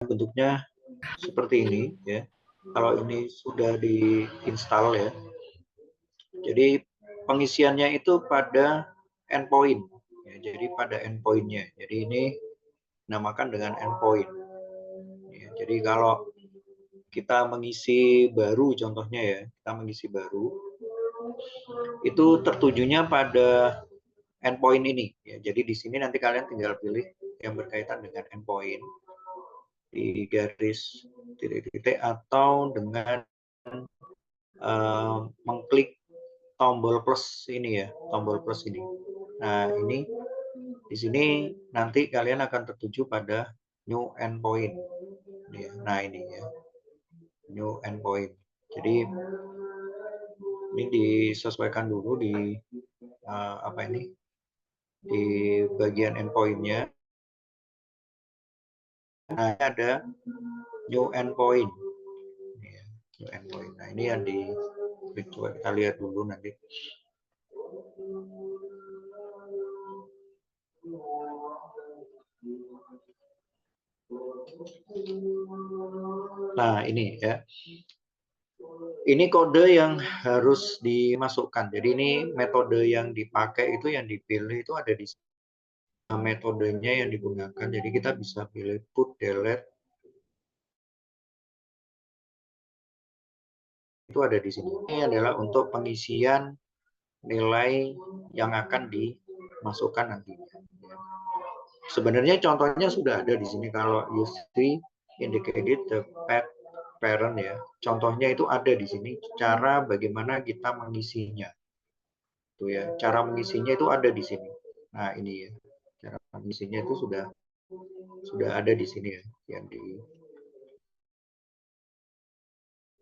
bentuknya seperti ini ya. Kalau ini sudah diinstal ya. Jadi pengisiannya itu pada endpoint. Ya, jadi pada endpointnya. Jadi ini dinamakan dengan endpoint. Ya, jadi kalau kita mengisi baru contohnya ya, kita mengisi baru, itu tertujunya pada endpoint ini. Ya, jadi di sini nanti kalian tinggal pilih yang berkaitan dengan endpoint di garis titik-titik atau dengan mengklik tombol plus ini ya, tombol plus ini. Nah, ini di sini nanti kalian akan tertuju pada new endpoint. Nah, ini ya, new endpoint. Jadi ini disesuaikan dulu di apa ini di bagian endpointnya. Nah, ada new endpoint. New endpoint. Nah, ini yang coba kita lihat dulu nanti. Nah, ini ya. Ini kode yang harus dimasukkan. Jadi ini metode yang dipakai itu, yang dipilih itu ada di metodenya yang digunakan. Jadi kita bisa pilih put, delete, itu ada di sini. Ini adalah untuk pengisian nilai yang akan dimasukkan nantinya. Sebenarnya contohnya sudah ada di sini. Kalau you see indicated the path parent ya, contohnya itu ada di sini. Cara bagaimana kita mengisinya, tuh ya. Cara mengisinya itu ada di sini. Nah ini ya, cara mengisinya itu sudah ada di sini ya, yang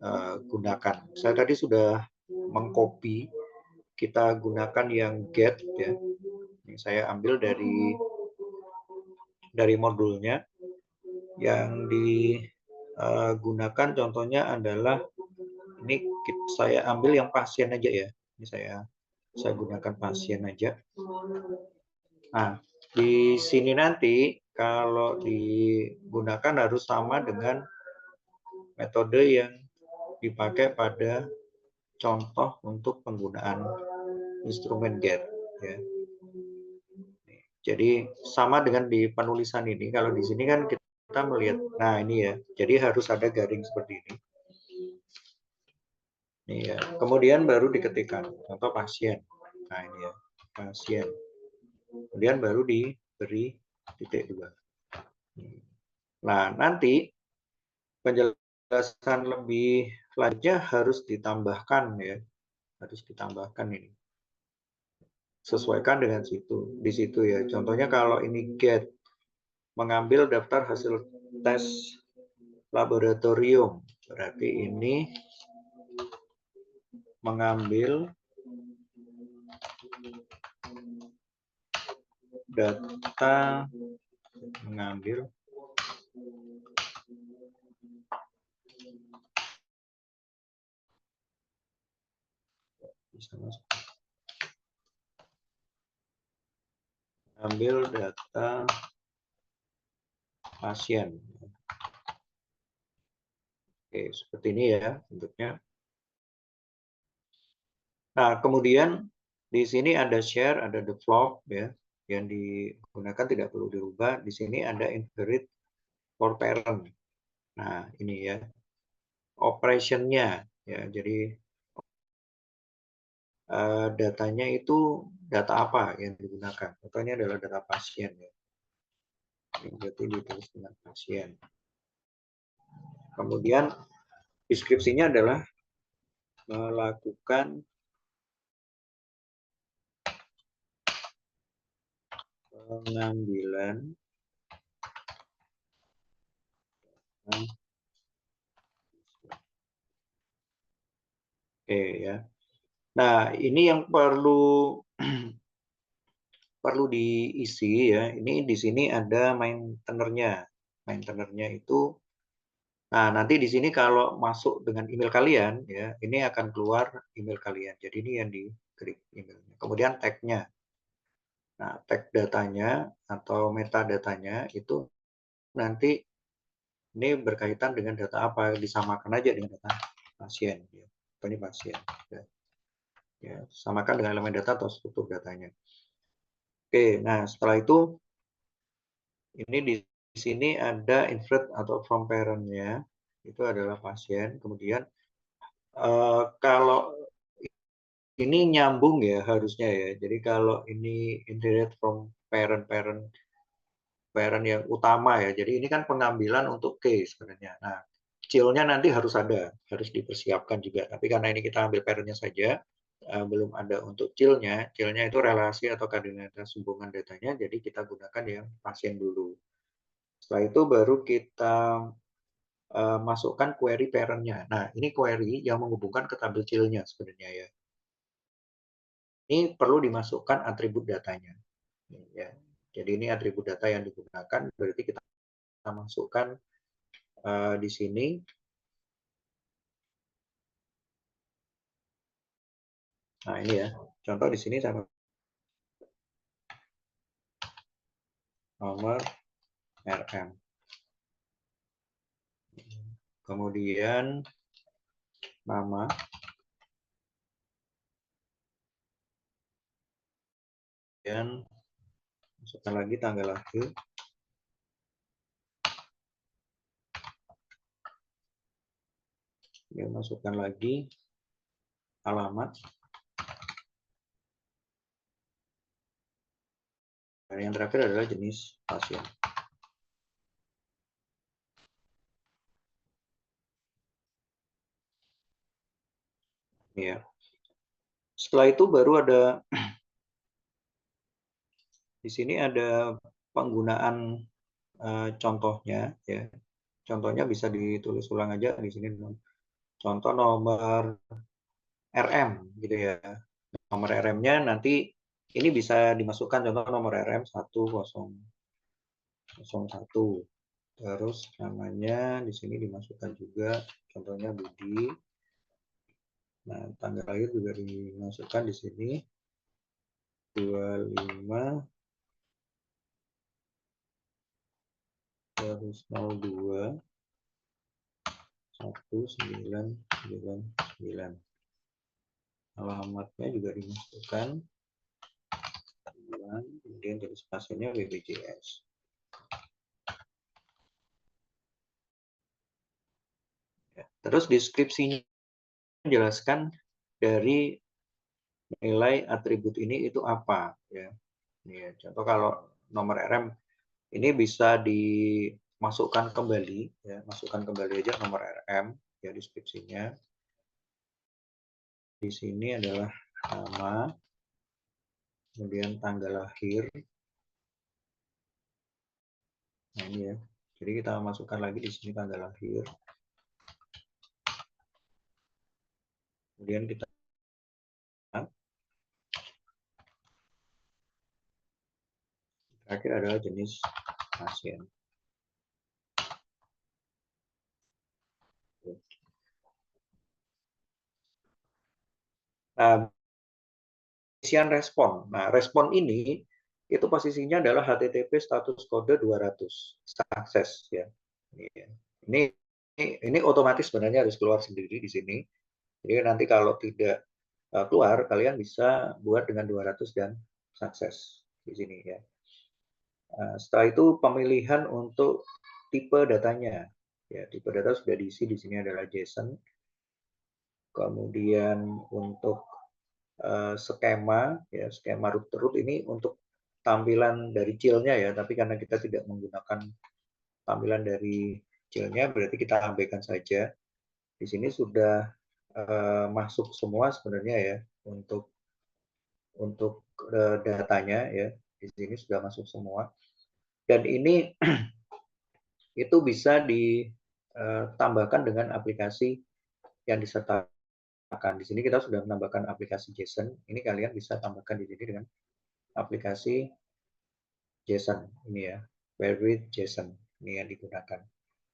digunakan. Saya tadi sudah mengcopy. Kita gunakan yang get ya. Ini saya ambil dari modulnya. Yang digunakan contohnya adalah ini, saya ambil yang pasien aja ya. Ini saya gunakan pasien aja. Nah, di sini nanti kalau digunakan harus sama dengan metode yang dipakai pada contoh untuk penggunaan instrumen get ya. Jadi sama dengan di penulisan ini. Kalau di sini kan kita melihat, nah ini ya. Jadi harus ada garing seperti ini. Ini ya. Kemudian baru diketikkan contoh pasien. Nah ini ya, pasien. Kemudian baru diberi titik 2. Nah nanti penjelasan lebih lanjutnya harus ditambahkan ya, harus ditambahkan ini. Sesuaikan dengan di situ ya. Contohnya kalau ini get mengambil daftar hasil tes laboratorium, berarti ini mengambil data, mengambil data pasien. Oke, seperti ini ya bentuknya. Nah, kemudian di sini ada share, ada the flock ya, yang digunakan tidak perlu dirubah. Di sini ada inherit for parent. Nah, ini ya. Operation-nya ya. Jadi datanya itu data apa yang digunakan? Contohnya adalah data pasien ya. Ini berarti ditulis dengan pasien. Kemudian deskripsinya adalah melakukan pengambilan oke ya. Nah, ini yang perlu diisi ya. Ini di sini ada maintainer-nya. Maintainer-nya itu, nah nanti di sini kalau masuk dengan email kalian ya, ini akan keluar email kalian. Jadi ini yang diklik emailnya. Kemudian tag-nya. Nah, tag datanya atau metadatanya itu nanti ini berkaitan dengan data apa, disamakan aja dengan data pasien. Ya. Ini pasien. Ya, samakan dengan elemen data atau struktur datanya. Oke, nah setelah itu ini di sini ada inferred atau from parent-nya, itu adalah pasien. Kemudian kalau ini nyambung ya harusnya ya. Jadi kalau ini inherit from parent yang utama ya. Jadi ini kan pengambilan untuk case sebenarnya. Nah, chill-nya nanti harus ada, harus dipersiapkan juga. Tapi karena ini kita ambil parent-nya saja, belum ada untuk chill-nya. Chill-nya itu relasi atau kardinalitas hubungan datanya, jadi kita gunakan yang pasien dulu. Setelah itu baru kita masukkan query parent-nya. Nah, ini query yang menghubungkan ke tabel chill-nya sebenarnya ya. Ini perlu dimasukkan atribut datanya. Ya. Jadi ini atribut data yang digunakan, berarti kita masukkan di sini. Nah ini ya, contoh di sini sama nomor RM. Kemudian nama, kemudian masukkan lagi tanggal lahir, kemudian masukkan lagi alamat, dan yang terakhir adalah jenis pasien. Ya. Setelah itu baru ada di sini ada penggunaan contohnya ya. Contohnya bisa ditulis ulang aja di sini. Contoh nomor RM gitu ya. Nomor RM-nya nanti ini bisa dimasukkan contoh nomor RM 1001. Terus namanya di sini dimasukkan juga contohnya Budi. Nah, tanggal lahir juga dimasukkan di sini 25 terus 02 1999. Alamatnya juga dimasukkan, kemudian jenis pasiennya BPJS. Ya. Terus deskripsinya menjelaskan dari nilai atribut ini itu apa ya. Ya, contoh kalau nomor RM ini bisa dimasukkan kembali ya, masukkan kembali aja nomor RM ya deskripsinya. Di sini adalah nama, kemudian tanggal lahir. Nah, ini ya. Jadi kita masukkan lagi di sini tanggal lahir. Kemudian kita terakhir adalah jenis pasien. Nah, isian respon. Nah, respon ini itu posisinya adalah HTTP status kode 200 sukses ya. Ini ini otomatis sebenarnya harus keluar sendiri di sini. Jadi nanti kalau tidak keluar, kalian bisa buat dengan 200 dan sukses di sini ya. Setelah itu pemilihan untuk tipe datanya. Ya, tipe data sudah diisi di sini adalah JSON. Kemudian untuk skema, ya skema root ini untuk tampilan dari chill-nya ya, tapi karena kita tidak menggunakan tampilan dari chill-nya, berarti kita abaikan saja. Di sini sudah masuk semua sebenarnya ya untuk datanya ya. Di sini sudah masuk semua. Dan ini itu bisa ditambahkan dengan aplikasi yang disertakan. Di sini kita sudah menambahkan aplikasi JSON. Ini kalian bisa tambahkan di sini dengan aplikasi JSON ini ya, query JSON ini yang digunakan.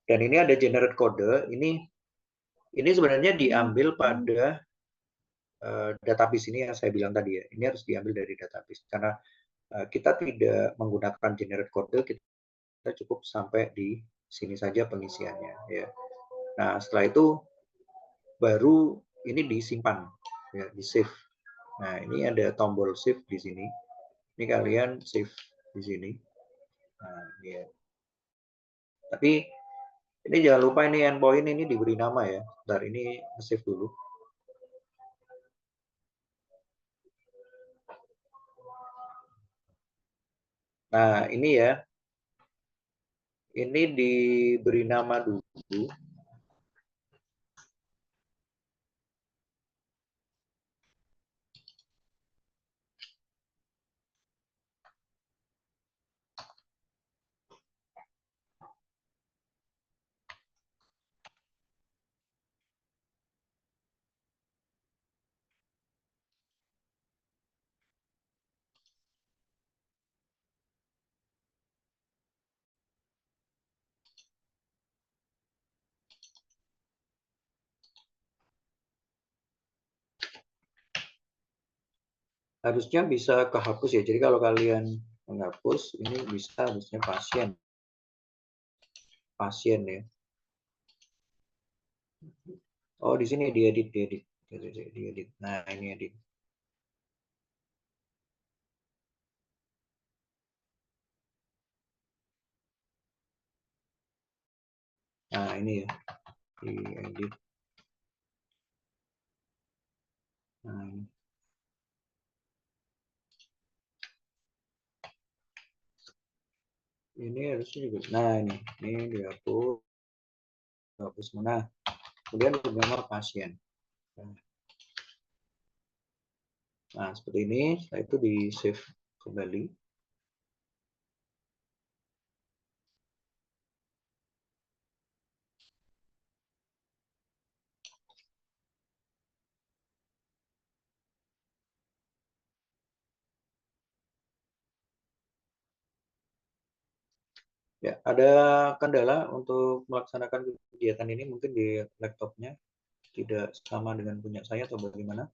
Dan ini ada generate kode. Ini sebenarnya diambil pada database ini yang saya bilang tadi ya. Ini harus diambil dari database karena kita tidak menggunakan generate kode, kita cukup sampai di Sini saja pengisiannya ya. Nah, setelah itu baru ini disimpan ya, di save. Nah, ini ada tombol save di sini. Ini kalian save di sini. Nah, ya. Tapi ini jangan lupa ini endpoint ini diberi nama ya. Bentar, ini save dulu. Nah, ini ya. Ini diberi nama dulu. Harusnya bisa kehapus ya. Jadi kalau kalian menghapus, ini bisa harusnya pasien ya. Oh, di sini diedit. Nah, ini edit. Nah, ini ya, diedit. Nah, ini harusnya juga. Nah, ini dihapus mana? Kemudian bernama pasien. Nah, seperti ini. Setelah itu di save kembali. Ya, ada kendala untuk melaksanakan kegiatan ini mungkin di laptopnya tidak sama dengan punya saya atau bagaimana?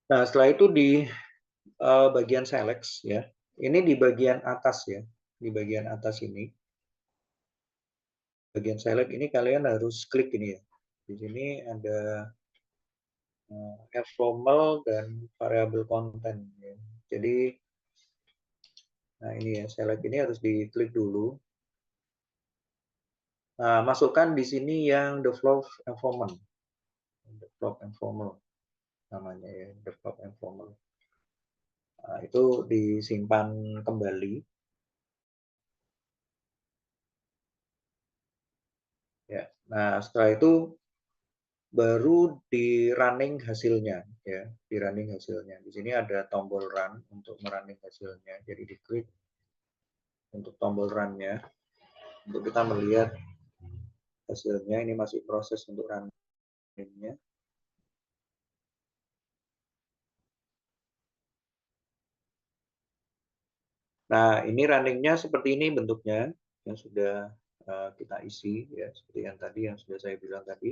Nah, setelah itu di bagian select ya. Ini di bagian atas ya. Di bagian atas ini, bagian select ini kalian harus klik ini ya. Di sini ada add formal dan variable content ya. Jadi nah ini ya, select ini harus diklik dulu. Nah, masukkan di sini yang develop environment. Develop environment namanya ya, develop environment. Nah, itu disimpan kembali. Ya. Nah, setelah itu baru di running hasilnya ya, di running hasilnya. Di sini ada tombol run untuk merunning hasilnya. Jadi diklik untuk tombol run-nya untuk kita melihat hasilnya. Ini masih proses untuk running-nya. Nah, ini running-nya seperti ini bentuknya yang sudah kita isi ya, seperti yang tadi yang sudah saya bilang tadi.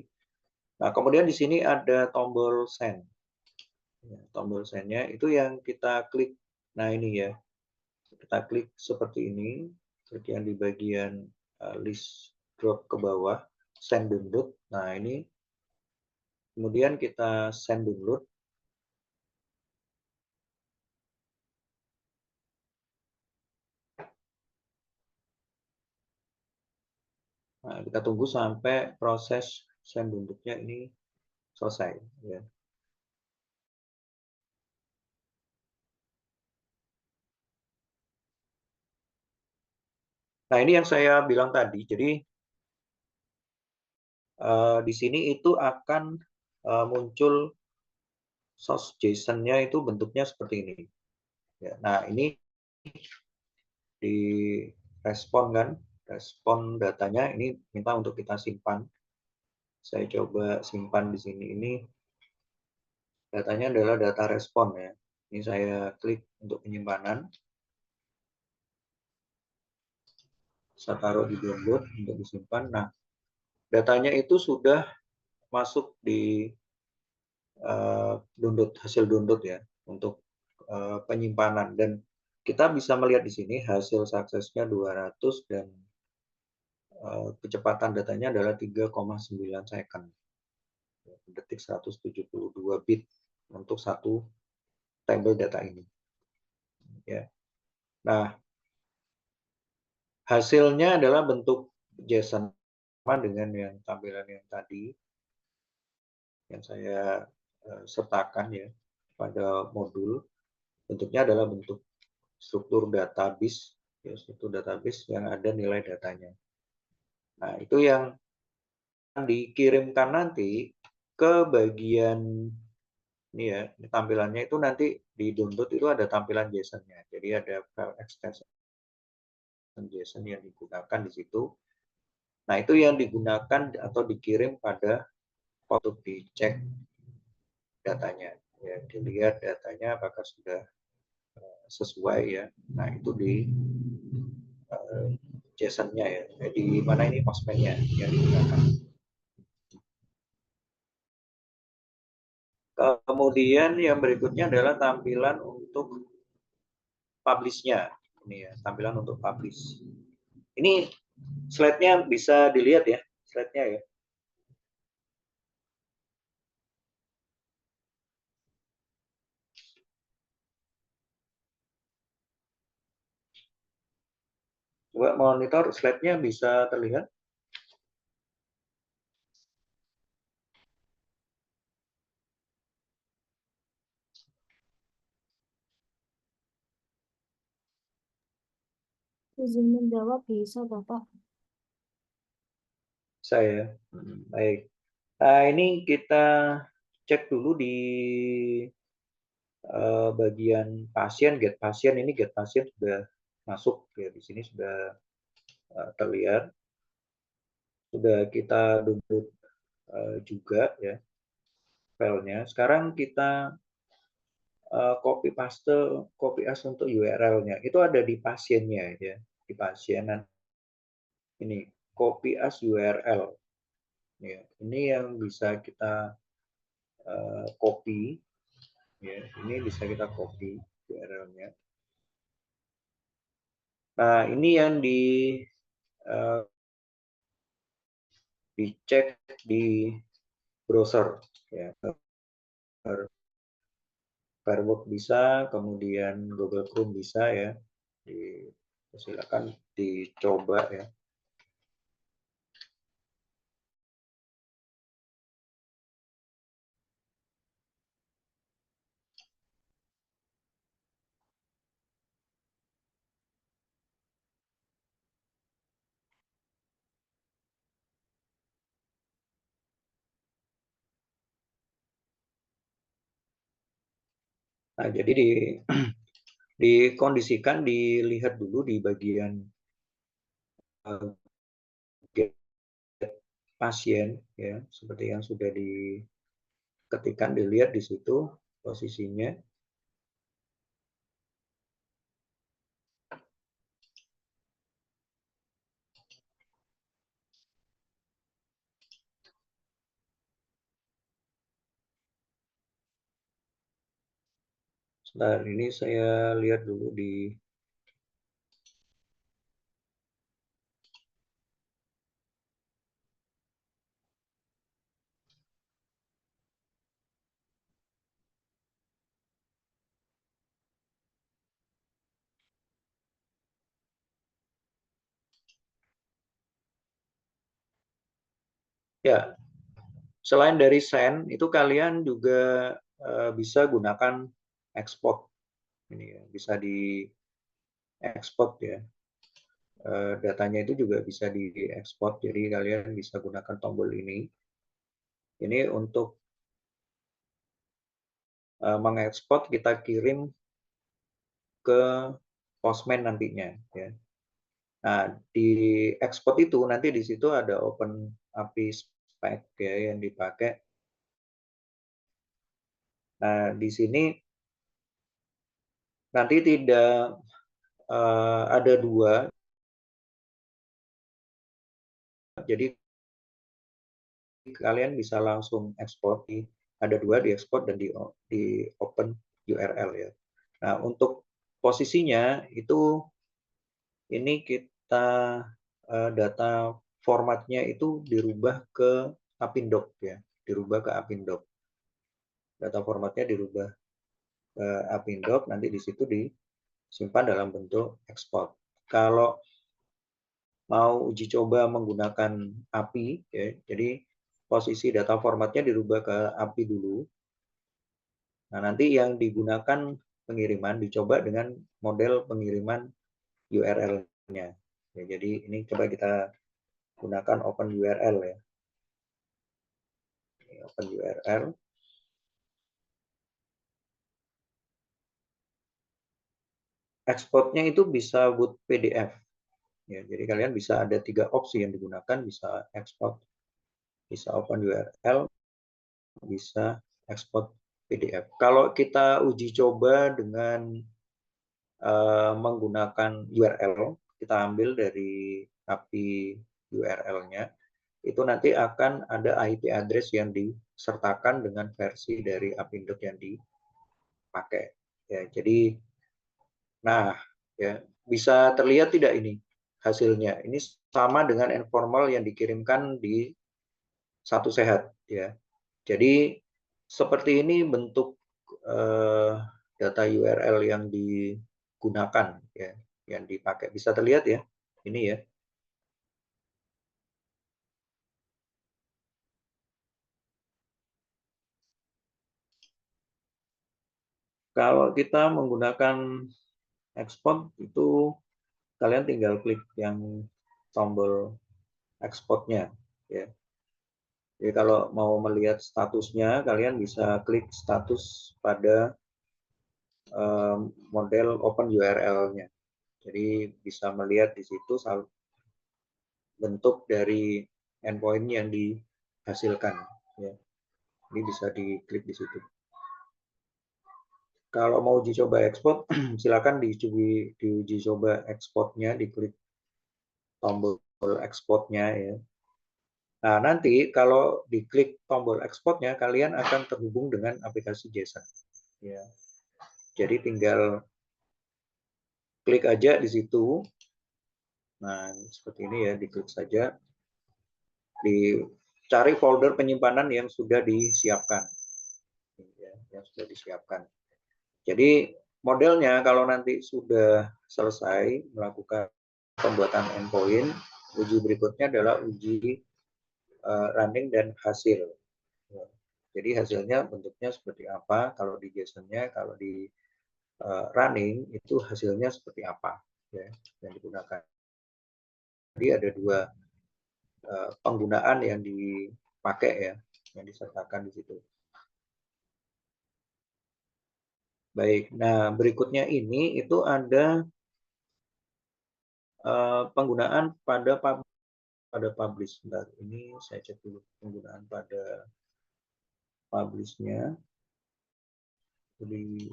Nah, kemudian di sini ada tombol send. Ya, tombol send-nya itu yang kita klik. Nah, ini ya. Kita klik seperti ini, klik yang di bagian list drop ke bawah, send download. Nah, ini kemudian kita send download. Nah, kita tunggu sampai proses send download-nya ini selesai ya. Nah, ini yang saya bilang tadi. Jadi di sini itu akan muncul source JSON-nya itu bentuknya seperti ini. Ya, nah, ini di respon kan, respon datanya ini minta untuk kita simpan. Saya coba simpan di sini. Ini datanya adalah data respon ya. Ini saya klik untuk penyimpanan. Saya taruh di download untuk disimpan. Nah, datanya itu sudah masuk di hasil download ya untuk penyimpanan, dan kita bisa melihat di sini hasil suksesnya 200 dan kecepatan datanya adalah 3,9 second, detik 172 bit untuk satu tabel data ini. Ya. Nah, hasilnya adalah bentuk JSON sama dengan yang tampilan yang tadi yang saya sertakan ya pada modul. Bentuknya adalah bentuk struktur database, ya, struktur database yang ada nilai datanya. Nah, itu yang dikirimkan nanti ke bagian ini ya, tampilannya itu nanti di download itu ada tampilan JSON-nya. Jadi ada file extension JSON yang digunakan di situ. Nah, itu yang digunakan atau dikirim pada untuk dicek datanya. Ya, dilihat datanya apakah sudah sesuai ya. Nah, itu di JSON-nya ya. Di mana ini Postman-nya yang digunakan. Kemudian yang berikutnya adalah tampilan untuk publish-nya. Ini ya, tampilan untuk publish. Ini slide-nya bisa dilihat ya, slide-nya ya. Coba monitor slide-nya bisa terlihat. Izin menjawab bisa, Bapak. Saya, baik. Nah, ini kita cek dulu di bagian pasien, get pasien. Ini get pasien sudah masuk ya, di sini sudah terlihat. Sudah kita download juga ya filenya. Sekarang kita copy paste untuk URL-nya. Itu ada di pasiennya ya, di pasien. Ini copy as URL. Ya, ini yang bisa kita copy. Ya, ini bisa kita copy URL-nya. Nah, ini yang dicek di browser. Ya, Firefox bisa, kemudian Google Chrome bisa ya. Silakan dicoba ya. Nah, jadi dikondisikan, dilihat dulu di bagian pasien ya, seperti yang sudah diketikkan, dilihat di situ posisinya. Sebentar, ini saya lihat dulu di ya. Selain dari send, itu kalian juga bisa gunakan export. Ini ya, bisa di export ya. Datanya itu juga bisa diekspor, jadi kalian bisa gunakan tombol ini. Ini untuk mengekspor, kita kirim ke Postman nantinya ya. Nah, di ekspor itu nanti di situ ada Open API spec ya yang dipakai. Nah, di sini nanti tidak ada dua, jadi kalian bisa langsung ekspor di ada dua, di export dan di open URL ya. Nah, untuk posisinya itu ini kita data formatnya itu dirubah ke Apindoc ya, dirubah ke Apindoc. Data formatnya dirubah ke Apindoc, nanti di situ disimpan dalam bentuk ekspor. Kalau mau uji coba menggunakan API, ya, jadi posisi data formatnya dirubah ke API dulu. Nah, nanti yang digunakan pengiriman dicoba dengan model pengiriman URL-nya. Ya, jadi ini coba kita gunakan Open URL ya. Open URL. Ekspornya itu bisa buat PDF. Ya, jadi kalian bisa ada 3 opsi yang digunakan, bisa ekspor, bisa Open URL, bisa ekspor PDF. Kalau kita uji coba dengan menggunakan URL, kita ambil dari API URL-nya, itu nanti akan ada IP address yang disertakan dengan versi dari Apindo yang dipakai. Ya, jadi, nah, ya bisa terlihat tidak ini hasilnya? Ini sama dengan informal yang dikirimkan di Satu Sehat, ya. Jadi seperti ini bentuk data URL yang digunakan, ya, yang dipakai. Bisa terlihat ya, ini ya. Kalau kita menggunakan ekspor itu kalian tinggal klik yang tombol ekspornya ya. Jadi kalau mau melihat statusnya kalian bisa klik status pada model Open URL-nya. Jadi bisa melihat di situ bentuk dari endpoint yang dihasilkan ya. Ini bisa diklik di situ. Kalau mau uji coba ekspor, silakan diuji coba ekspornya, diklik tombol ekspornya ya. Nah, nanti kalau diklik tombol ekspornya, kalian akan terhubung dengan aplikasi JSON. Ya. Jadi tinggal klik aja di situ. Nah, seperti ini ya, diklik saja. Dicari folder penyimpanan yang sudah disiapkan. Ya, yang sudah disiapkan. Jadi modelnya kalau nanti sudah selesai melakukan pembuatan endpoint, uji berikutnya adalah uji running dan hasil. Jadi hasilnya bentuknya seperti apa, kalau di JSON-nya, kalau di running itu hasilnya seperti apa ya, yang digunakan. Jadi ada dua penggunaan yang dipakai ya, yang disertakan di situ. Baik, nah berikutnya ini itu ada penggunaan pada publish. Bentar, ini saya cek dulu penggunaan pada publish-nya. Jadi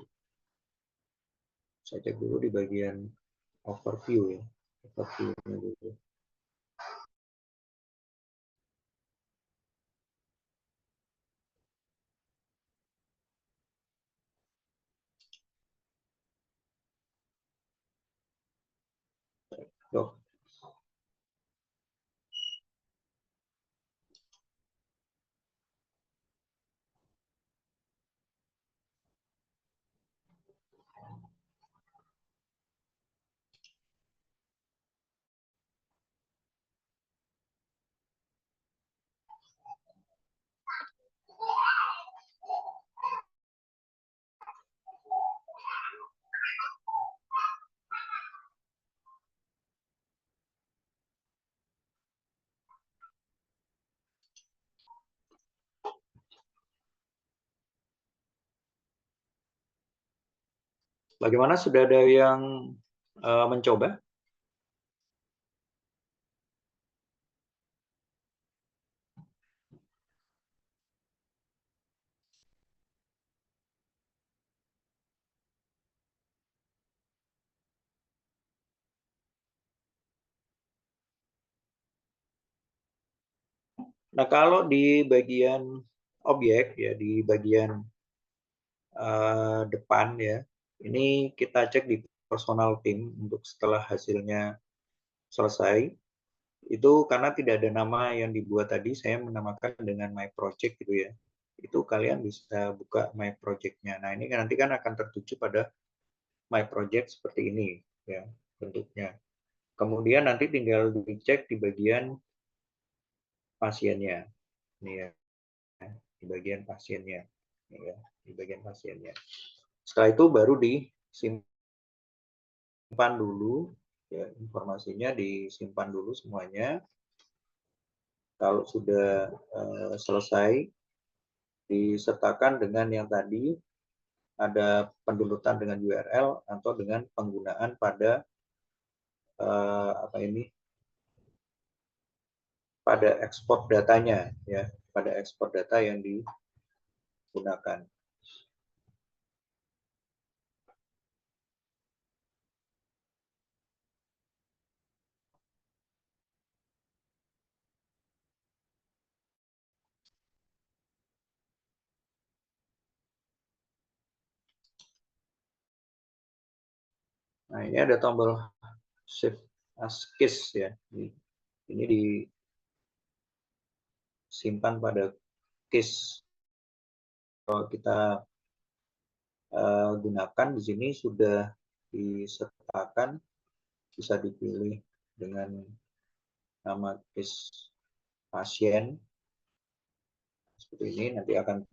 saya cek dulu di bagian overview ya, overview-nya dulu. Loh, bagaimana, sudah ada yang mencoba? Nah, kalau di bagian objek ya di bagian depan ya. Ini kita cek di personal team untuk setelah hasilnya selesai. Itu karena tidak ada nama yang dibuat tadi, saya menamakan dengan My Project gitu ya. Itu kalian bisa buka My Project-nya. Nah, ini nanti kan akan tertuju pada My Project seperti ini ya bentuknya. Kemudian nanti tinggal dicek di bagian pasiennya. Ini ya, di bagian pasiennya. Ini ya, di bagian pasiennya. Setelah itu baru disimpan dulu ya, informasinya disimpan dulu semuanya. Kalau sudah selesai disertakan dengan yang tadi ada pendudukan dengan URL atau dengan penggunaan pada apa ini pada ekspor datanya ya, pada ekspor data yang digunakan. Nah, ini ada tombol save as case ya. Ini disimpan pada case. Kalau kita gunakan di sini sudah disertakan, bisa dipilih dengan nama case pasien seperti ini, nanti akan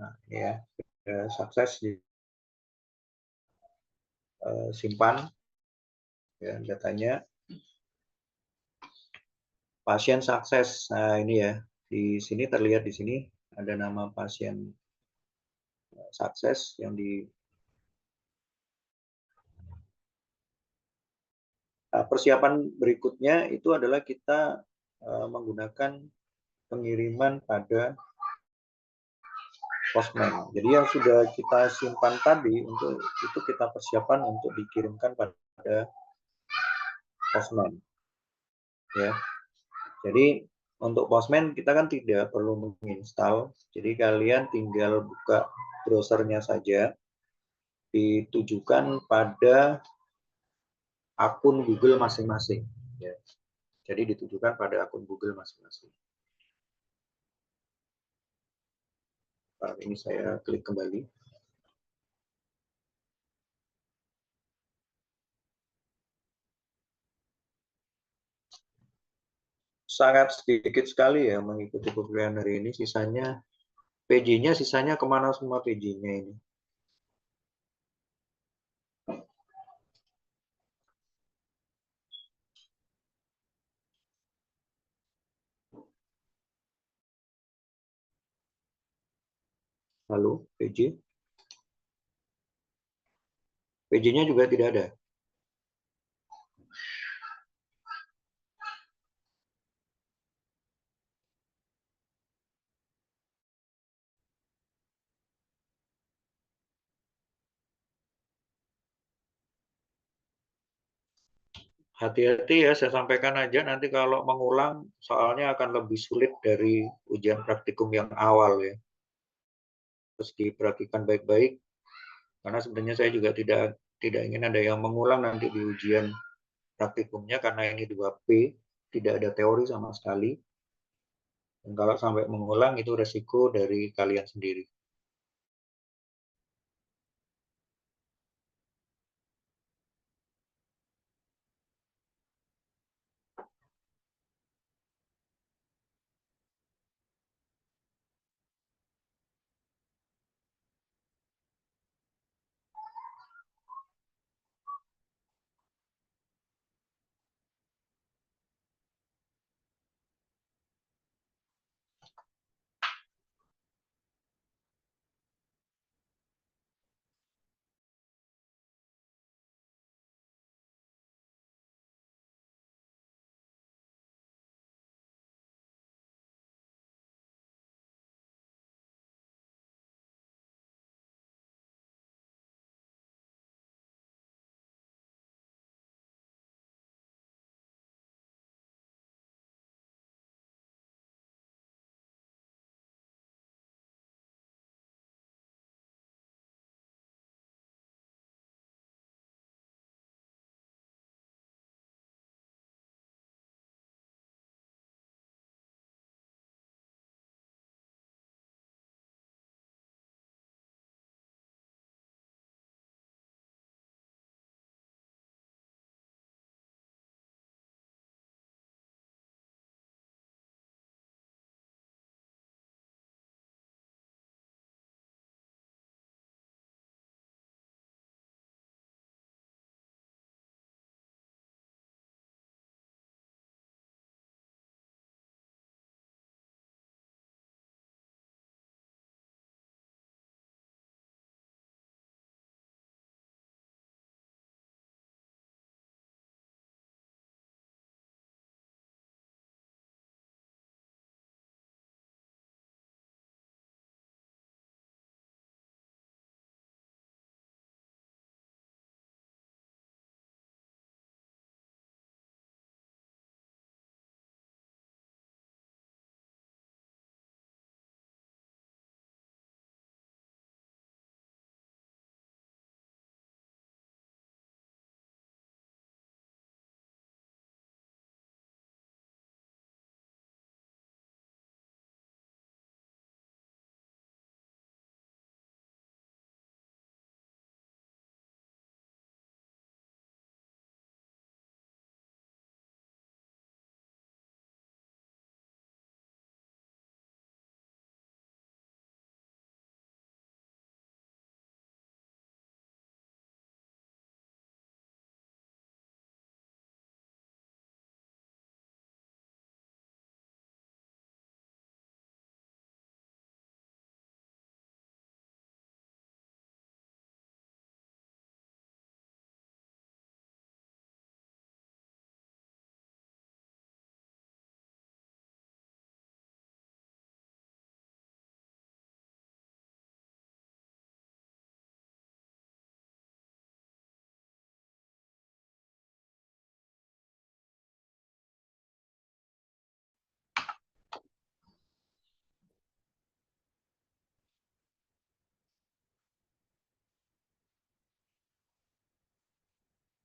nah, ya sukses disimpan ya datanya. Pasien sukses. Nah, ini ya. Di sini terlihat di sini ada nama pasien sukses yang di persiapan berikutnya itu adalah kita menggunakan pengiriman pada Postman. Jadi yang sudah kita simpan tadi untuk itu kita persiapan untuk dikirimkan pada Postman. Ya. Jadi untuk Postman kita kan tidak perlu menginstal. Jadi kalian tinggal buka browsernya saja, ditujukan pada akun Google masing-masing. Ya. Jadi ditujukan pada akun Google masing-masing. Ini saya klik kembali. Sangat sedikit sekali ya mengikuti pembelian hari ini. Sisanya PJ-nya sisanya kemana semua PJ-nya ini? Lalu PJ? PJ-nya juga tidak ada. Hati-hati ya, saya sampaikan aja nanti kalau mengulang soalnya akan lebih sulit dari ujian praktikum yang awal ya. Terus diperhatikan baik-baik karena sebenarnya saya juga tidak ingin ada yang mengulang nanti di ujian praktikumnya karena ini 2P, tidak ada teori sama sekali. Dan kalau sampai mengulang itu resiko dari kalian sendiri.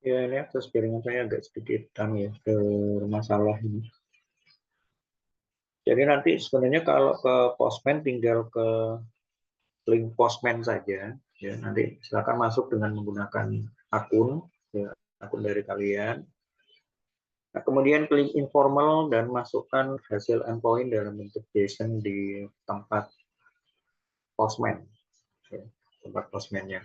Ya, ini akses jaringan saya agak sedikit ya ke masalah ini. Jadi nanti sebenarnya kalau ke Postman tinggal ke link Postman saja. Ya, nanti silakan masuk dengan menggunakan akun, ya, akun dari kalian. Nah, kemudian klik informal dan masukkan hasil endpoint dalam bentuk JSON di tempat Postman, ya, tempat Postman-nya.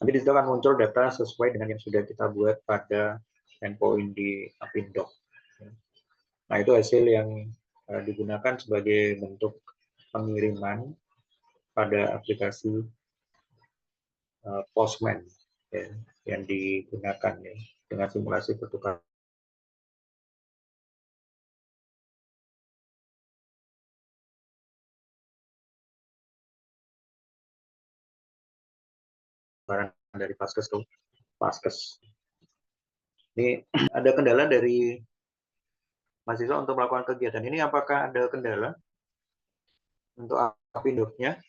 Nanti di situ akan muncul data sesuai dengan yang sudah kita buat pada endpoint di Apindo. Nah, itu hasil yang digunakan sebagai bentuk pengiriman pada aplikasi Postman, ya, yang digunakan, ya, dengan simulasi pertukaran dari Paskes ke Paskes. Ini ada kendala dari mahasiswa untuk melakukan kegiatan ini. Apakah ada kendala untuk Apindo-nya?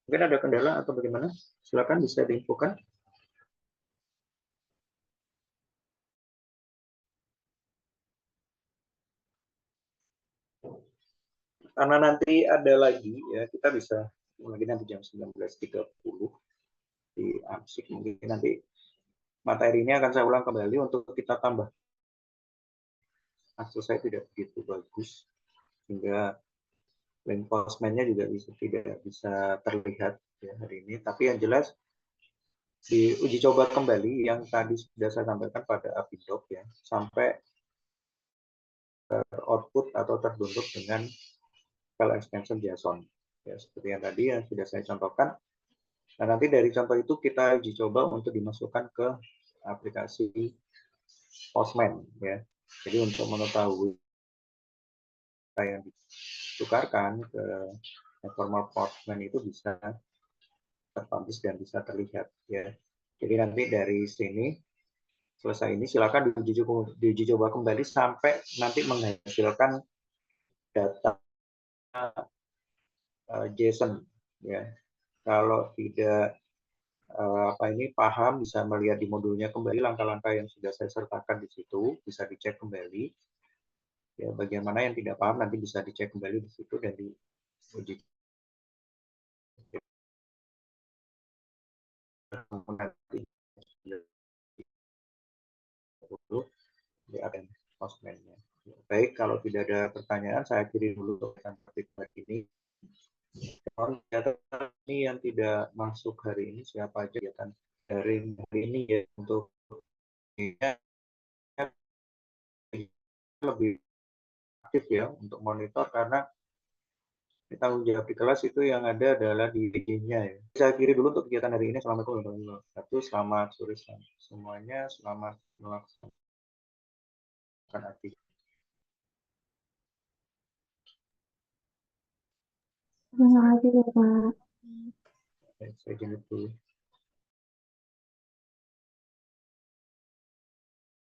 Mungkin ada kendala atau bagaimana? Silakan bisa diinfokan. Karena nanti ada lagi, ya, kita bisa lagi nanti jam 19.30 di Amsik. Mungkin nanti materi ini akan saya ulang kembali untuk kita tambah. Akses saya tidak begitu bagus, sehingga link postman-nya juga tidak bisa terlihat, ya, hari ini. Tapi yang jelas di uji coba kembali yang tadi sudah saya sampaikan pada Apindo, ya, sampai output atau terbentuk dengan file extension JSON, ya, seperti yang tadi yang sudah saya contohkan. Nah, nanti dari contoh itu kita uji coba untuk dimasukkan ke aplikasi Postman, ya. Jadi untuk mengetahui yang ditukarkan ke informal Postman itu bisa terpublish dan bisa terlihat, ya. Jadi nanti dari sini selesai ini silakan diuji coba kembali sampai nanti menghasilkan data JSON, ya. Kalau tidak paham, bisa melihat di modulnya kembali langkah-langkah yang sudah saya sertakan di situ, bisa dicek kembali. Ya, bagaimana yang tidak paham nanti bisa dicek kembali di situ dan diuji. Nanti di akan Postman-nya. Baik, kalau tidak ada pertanyaan, saya akhiri dulu untuk topik hari ini. Ini yang tidak masuk hari ini siapa aja ya kan dari hari ini, ya, untuk lebih aktif, ya, untuk monitor karena tanggung jawab di kelas itu yang ada adalah di IG-nya, ya. Saya akhiri dulu untuk kegiatan hari ini. Assalamualaikum warahmatullahi wabarakatuh. Selamat sore semuanya. Selamat melaksanakan aktivitas. Terima kasih, Bapak. Saya jemput dulu.